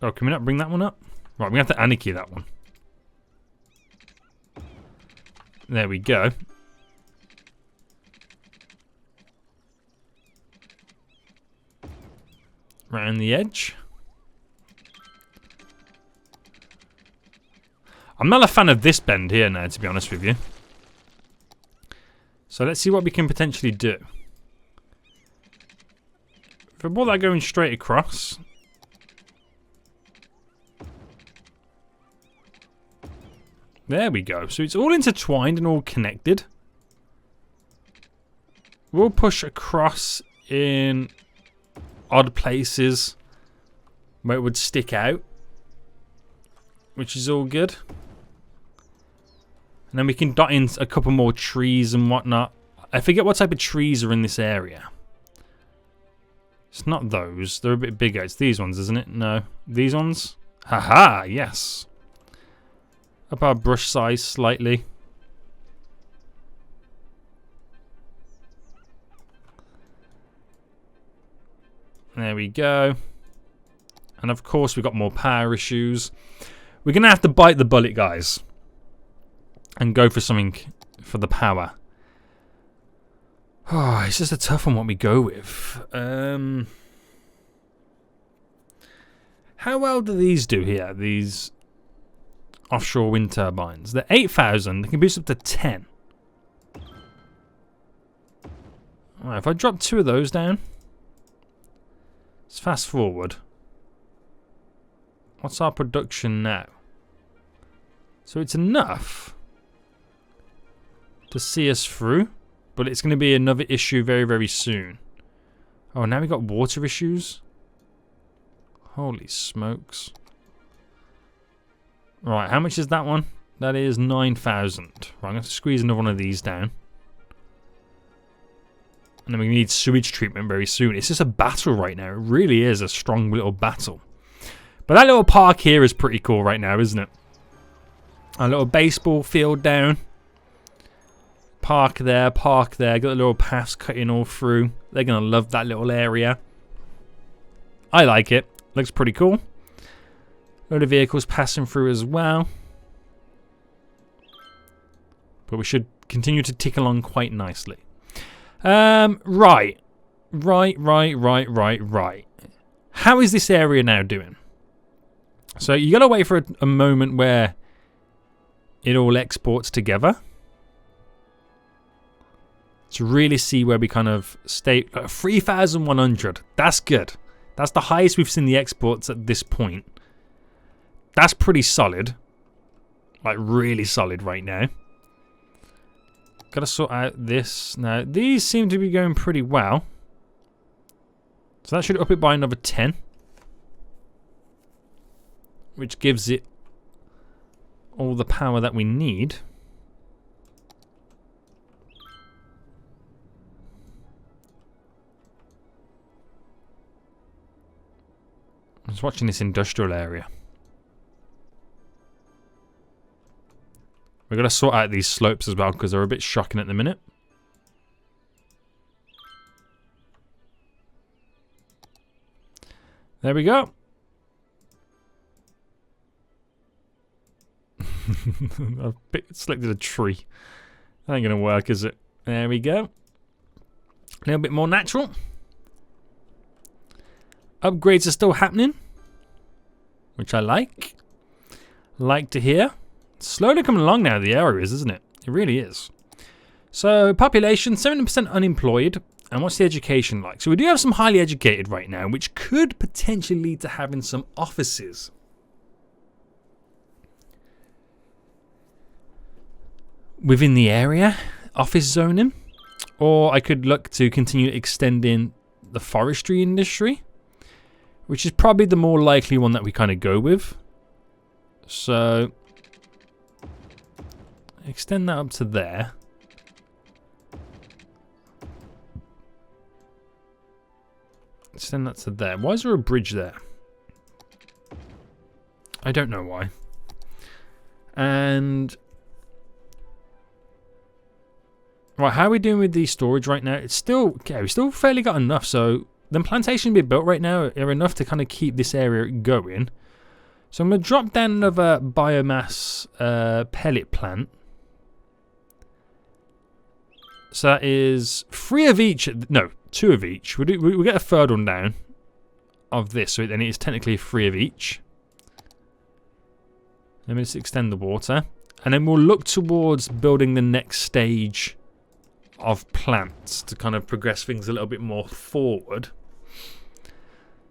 Oh, can we not bring that one up? Right, we have to anarchy that one. There we go. Around the edge. I'm not a fan of this bend here now, to be honest with you. So let's see what we can potentially do. If I brought that going straight across. There we go. So it's all intertwined and all connected. We'll push across in odd places where it would stick out, which is all good. And then we can dot in a couple more trees and whatnot. I forget what type of trees are in this area. It's not those. They're a bit bigger. It's these ones, isn't it? No. These ones? Haha, yes. Up our brush size slightly. There we go. And of course we've got more power issues. We're going to have to bite the bullet, guys. And go for something for the power. Oh, it's just a tough one what we go with. How well do these do here? These offshore wind turbines. They're 8,000. They can boost up to 10. Alright, if I drop 2 of those down. Let's fast forward. What's our production now? So it's enough to see us through, but it's going to be another issue very, very soon. Oh, now we got water issues. Holy smokes. Right, how much is that one? That is 9,000. Right, I'm going to have to squeeze another one of these down. And then we need sewage treatment very soon. It's just a battle right now. It really is a strong little battle. But that little park here is pretty cool right now, isn't it? A little baseball field down. Park there, park there. Got the little paths cutting all through. They're going to love that little area. I like it. Looks pretty cool. A load of vehicles passing through as well. But we should continue to tick along quite nicely. Right. How is this area now doing? So you got to wait for a moment where it all exports together. To really see where we kind of stay. 3,100. That's good. That's the highest we've seen the exports at this point. That's pretty solid. Like, really solid right now. Gotta sort out this. Now, these seem to be going pretty well. So that should up it by another 10. Which gives it all the power that we need. I was watching this industrial area. We've got to sort out these slopes as well because they're a bit shocking at the minute. There we go. I've selected a tree. That ain't going to work, is it? There we go. A little bit more natural. Upgrades are still happening, which I like. Like to hear. Slowly coming along now, the area is, isn't it? It really is. So, population, 70% unemployed. And what's the education like? So we do have some highly educated right now, which could potentially lead to having some offices. Within the area, office zoning. Or I could look to continue extending the forestry industry, which is probably the more likely one that we kind of go with. So, extend that up to there. Extend that to there. Why is there a bridge there? I don't know why. And right, how are we doing with the storage right now? It's still okay. We still fairly got enough. So the plantation being built right now are enough to kind of keep this area going. So I'm gonna drop down another biomass pellet plant. So that is 3 of each. No, 2 of each. We'll get a third one down of this, so then it is technically 3 of each. Let me just extend the water. And then we'll look towards building the next stage of plants to kind of progress things a little bit more forward.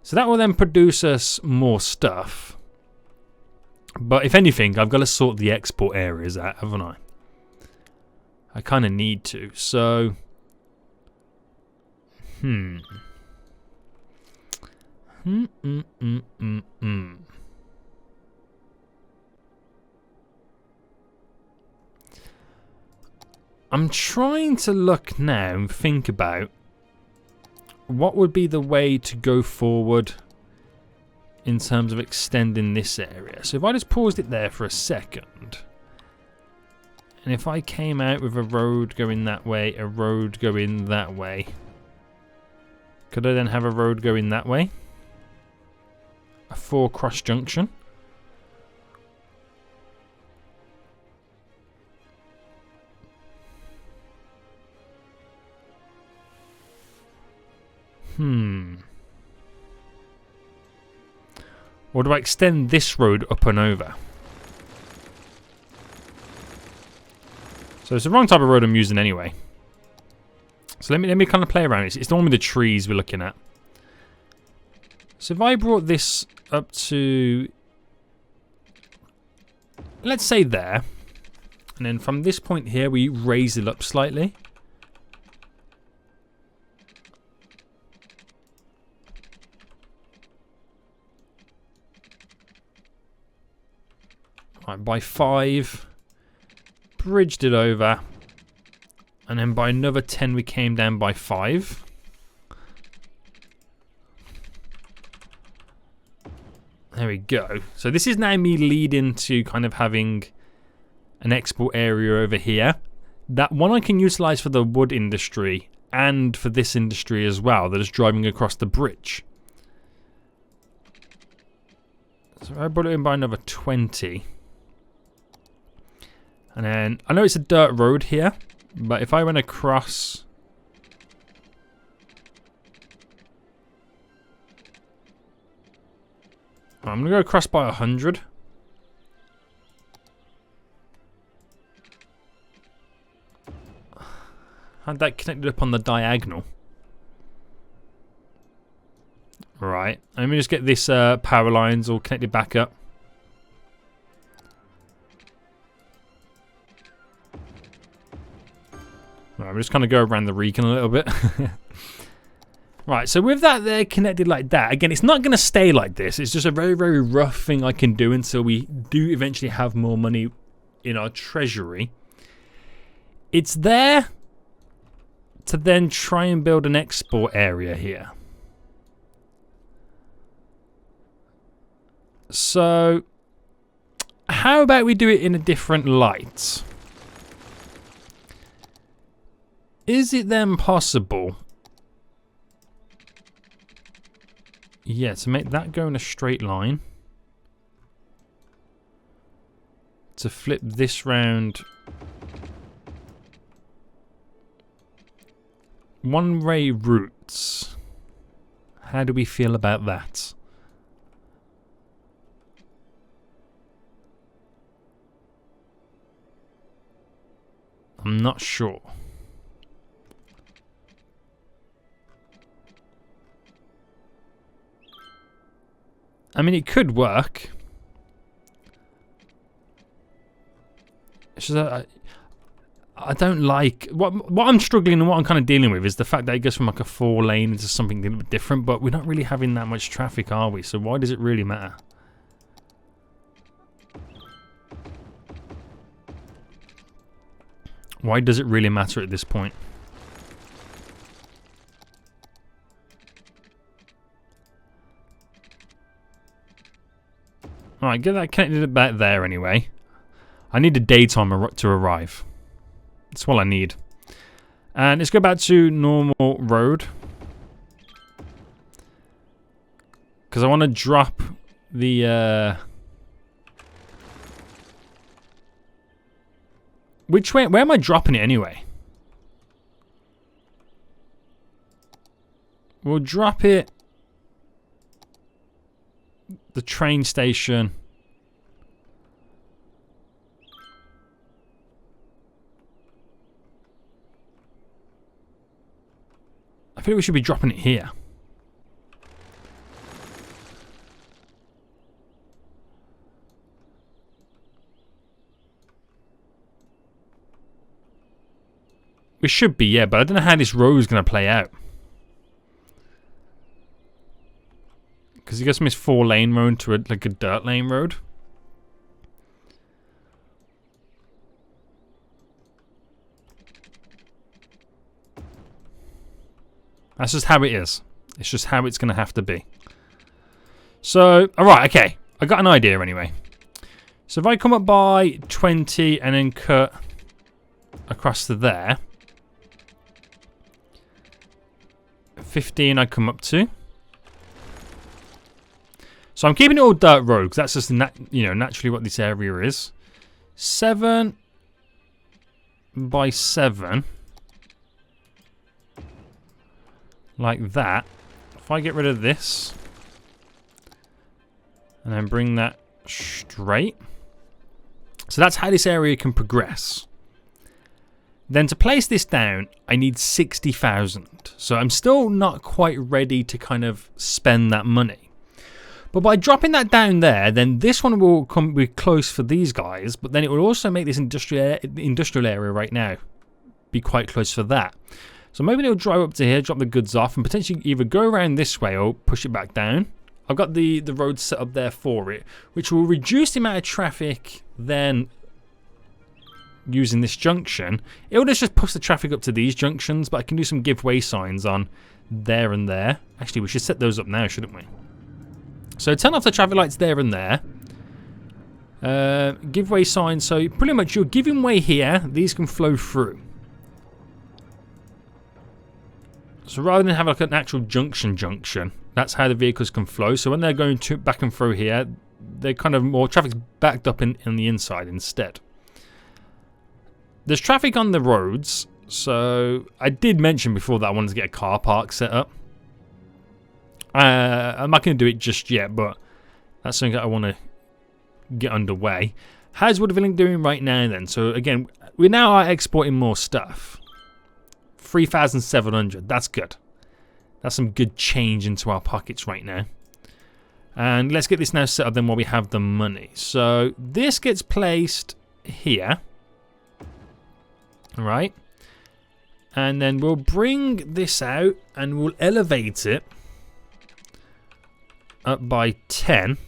So that will then produce us more stuff. But if anything, I've got to sort the export areas out, haven't I? I kind of need to. So, I'm trying to look now and think about what would be the way to go forward in terms of extending this area. So if I just paused it there for a second, and if I came out with a road going that way, a road going that way, could I then have a road going that way? A 4-cross junction. Or do I extend this road up and over? So it's the wrong type of road I'm using anyway. So let me kind of play around. It's normally the trees we're looking at. So if I brought this up to, let's say there, and then from this point here we raise it up slightly. Right, by 5, bridged it over, and then by another 10 we came down by 5. There we go. So this is now me leading to kind of having an export area over here. That one I can utilize for the wood industry and for this industry as well that is driving across the bridge. So I brought it in by another 20. And then, I know it's a dirt road here, but if I went across, I'm going to go across by 100. Had that connected up on the diagonal. Right, let me just get this power lines all connected back up. Right, we're just kind of go around the Recon a little bit. Right, so with that there connected like that, again, it's not going to stay like this. It's just a very, very rough thing I can do until we do eventually have more money in our treasury. It's there to then try and build an export area here. So, how about we do it in a different light? Is it then possible, yeah, to make that go in a straight line, to flip this round one-way routes? How do we feel about that? I'm not sure. I mean, it could work. It's just, I don't like... What I'm struggling and what I'm kind of dealing with is the fact that it goes from like a 4-lane into something a little bit different, but we're not really having that much traffic, are we? So why does it really matter? Why does it really matter at this point? Alright, get that connected about there anyway. I need a daytimer to arrive. That's all I need. And let's go back to normal road. Because I want to drop the... Which way? Where am I dropping it anyway? We'll drop it... The train station. I feel like we should be dropping it here. We should be, yeah, but I don't know how this road is going to play out. Because it goes from this 4-lane road to like a dirt lane road. That's just how it is. It's just how it's going to have to be. So, alright, okay. I got an idea anyway. So if I come up by 20 and then cut across to there. 15 I come up to. So I'm keeping it all dirt road because that's just naturally what this area is. 7 by 7. Like that. If I get rid of this and then bring that straight. So that's how this area can progress. Then to place this down, I need 60,000. So I'm still not quite ready to kind of spend that money. But by dropping that down there, then this one will be close for these guys. But then it will also make this industrial area right now be quite close for that. So maybe they'll drive up to here, drop the goods off, and potentially either go around this way or push it back down. I've got the road set up there for it, which will reduce the amount of traffic then using this junction. It will just push the traffic up to these junctions, but I can do some giveaway signs on there and there. Actually, we should set those up now, shouldn't we? So turn off the traffic lights there and there. Giveaway signs, so pretty much you're giving way here, these can flow through. So rather than have like an actual junction, that's how the vehicles can flow. So when they're going back and through here, they're kind of more traffic's backed up in the inside instead. There's traffic on the roads, so I did mention before that I wanted to get a car park set up. I'm not going to do it just yet, but that's something that I want to get underway. How's Woodville doing right now then? So again, we now are exporting more stuff 3,700. That's good. That's some good change into our pockets right now. And let's get this now set up then while we have the money. So this gets placed here. Right. And then we'll bring this out and we'll elevate it up by 10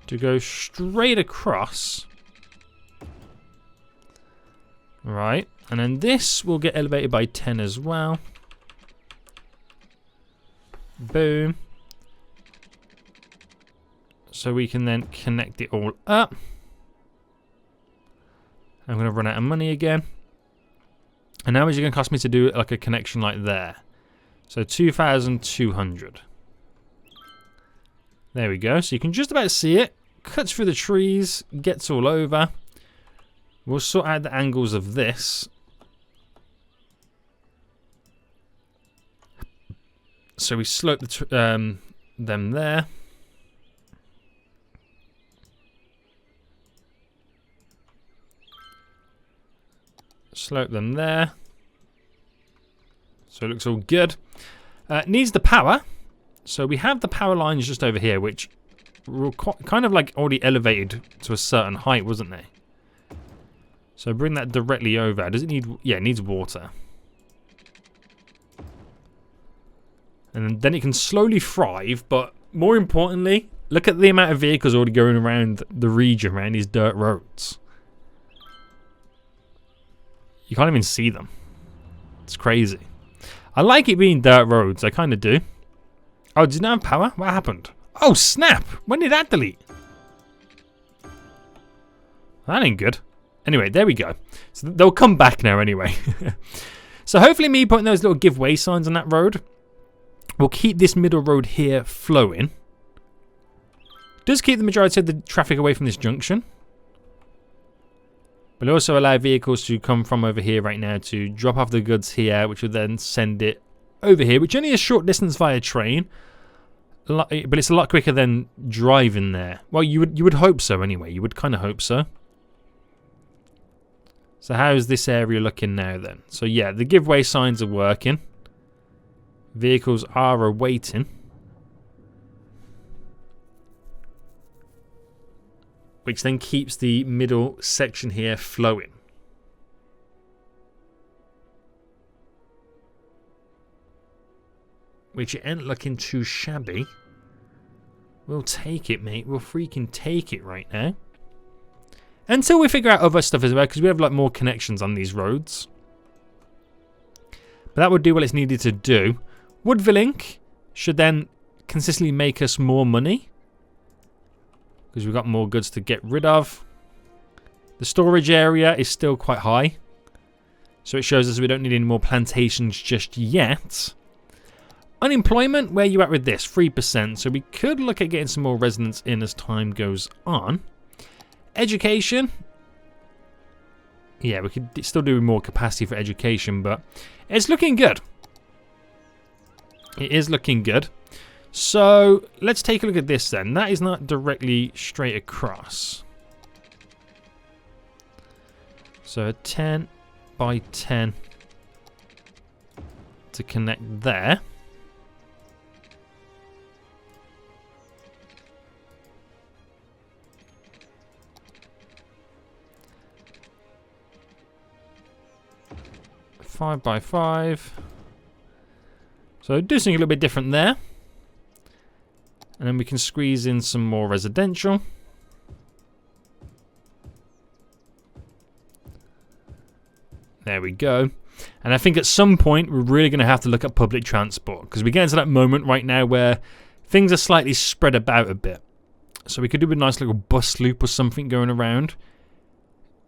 to go straight across. Right. And then this will get elevated by 10 as well. Boom. So we can then connect it all up. I'm going to run out of money again. And how much is it going to cost me to do like a connection like there? So 2,200. There we go. So you can just about see it. Cuts through the trees. Gets all over. We'll sort out the angles of this. So we slope them there. Slope them there. So it looks all good. Needs the power. So we have the power lines just over here, which were kind of like already elevated to a certain height, wasn't they? So bring that directly over. Does it need... Yeah, it needs water. And then it can slowly thrive, but more importantly, look at the amount of vehicles already going around the region, around these dirt roads. You can't even see them. It's crazy. I like it being dirt roads. I kind of do. Oh, did it not have power? What happened? Oh, snap! When did that delete? That ain't good. Anyway, there we go. So they'll come back now anyway. So hopefully me putting those little giveaway signs on that road will keep this middle road here flowing. Does keep the majority of the traffic away from this junction. But also allow vehicles to come from over here right now to drop off the goods here, which will then send it over here, which only is a short distance via train. But it's a lot quicker than driving there. Well, you would hope so anyway. You would kind of hope so. So how's this area looking now then? So yeah, the giveaway signs are working. Vehicles are awaiting. Which then keeps the middle section here flowing. Which ain't looking too shabby. We'll take it, mate. We'll freaking take it right now. Until we figure out other stuff as well, because we have like more connections on these roads. But that would do what it's needed to do. Woodville Inc. should then consistently make us more money. Because we've got more goods to get rid of. The storage area is still quite high. So it shows us we don't need any more plantations just yet. Unemployment, where are you at with this? 3%. So we could look at getting some more residents in as time goes on. Education. Yeah, we could still do more capacity for education, but it's looking good. It is looking good. So let's take a look at this then. That is not directly straight across. So a 10 by 10 to connect there. Five by 5. So do something a little bit different there. And then we can squeeze in some more residential. There we go. And I think at some point we're really going to have to look at public transport. Because we get into that moment right now where things are slightly spread about a bit. So we could do a nice little bus loop or something going around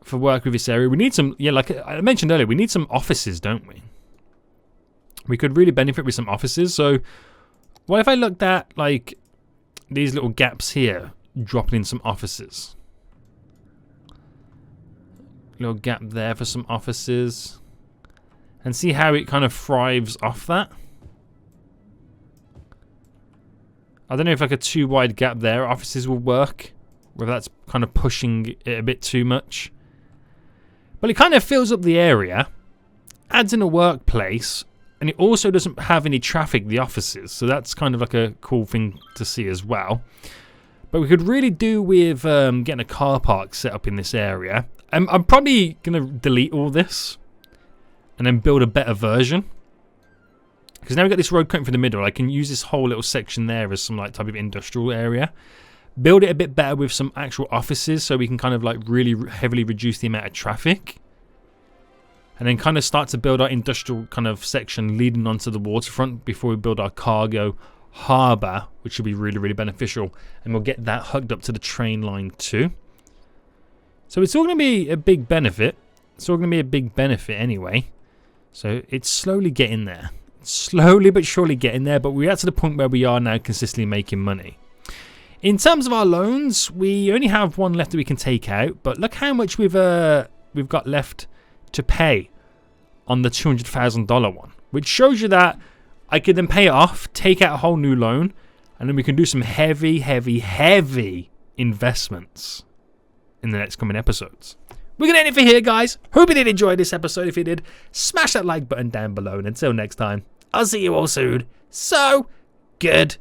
for work with this area. We need some, yeah, like I mentioned earlier, we need some offices, don't we? We could really benefit with some offices. So what if I looked at like these little gaps here, dropping in some offices? Little gap there for some offices. And see how it kind of thrives off that. I don't know if like a too wide gap there, offices will work. Whether that's kind of pushing it a bit too much. But it kind of fills up the area. adds in a workplace, and it also doesn't have any traffic, the offices, so that's kind of like a cool thing to see as well. But we could really do with getting a car park set up in this area. I'm probably going to delete all this and then build a better version. Because now we've got this road cutting through the middle, I can use this whole little section there as some like type of industrial area. Build it a bit better with some actual offices so we can kind of like really heavily reduce the amount of traffic. And then kind of start to build our industrial kind of section leading onto the waterfront before we build our cargo harbour, which should be really beneficial. And we'll get that hooked up to the train line too. So it's all going to be a big benefit. It's all going to be a big benefit anyway. So it's slowly getting there. Slowly but surely getting there. But we're at to the point where we are now consistently making money. In terms of our loans, we only have one left that we can take out. But look how much we've got left to pay on the $200,000 one, which shows you that I could then pay it off, take out a whole new loan, and then we can do some heavy investments in the next coming episodes. We're gonna end it for here, guys. Hope you did enjoy this episode. If you did, smash that like button down below, and until next time, I'll see you all soon. So good.